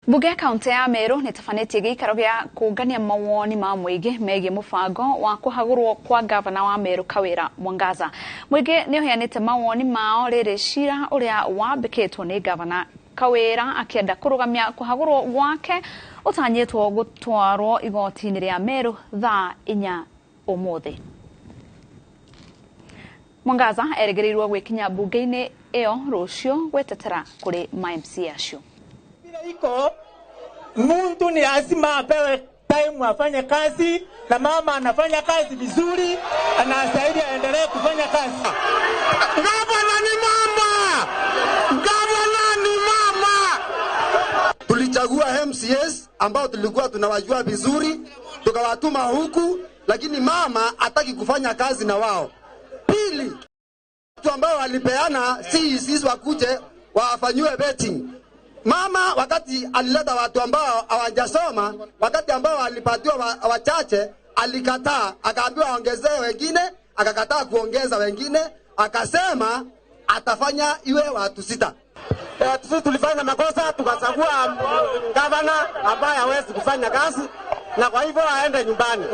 Mbunge ya kaunti ya Meru nitafanĩtie gĩikaro gĩa kũngania mawoni ma mũingĩ megiĩ mũbango wa kũhagũrwo kwa gavana wa Meru Kawĩra Mwangaza. Mũingĩ nĩ ũheanĩte mawoni mao rĩrĩ cira ũrĩa wambĩkĩtwo nĩ gavana Kawĩra akĩenda kũrũgamia kũhagũrwo gwake ũtanyĩtwo gũtwarwo igoti-inĩ rĩa Meru thaa 4 ũmũthĩ. Mwangaza erĩgĩrĩirwo gwĩkinya mbunge-inĩ ĩyo rũciũ gwetetera kũrĩ ma-MC acio. Iko mtu ni lazima apewe time afanye kazi, na mama anafanya kazi vizuri, anastahili aendelee kufanya kazi. Gavana ni mama! Gavana ni mama! Tulichagua MCS ambao tulikuwa tunawajua vizuri, tukawatuma huku, lakini mama hataki kufanya kazi na wao. Pili, watu ambao walipeana sisi wakuje wafanywe betting. Mama wakati alileta watu ambao hawajasoma, wakati ambao alipatiwa wachache, alikataa, akaambiwa aongezee wengine, akakataa kuongeza wengine, akasema atafanya iwe watu 6. Sisi tulifanya makosa, tukachagua gavana ambaye hawezi kufanya kazi, na kwa hivyo aende nyumbani.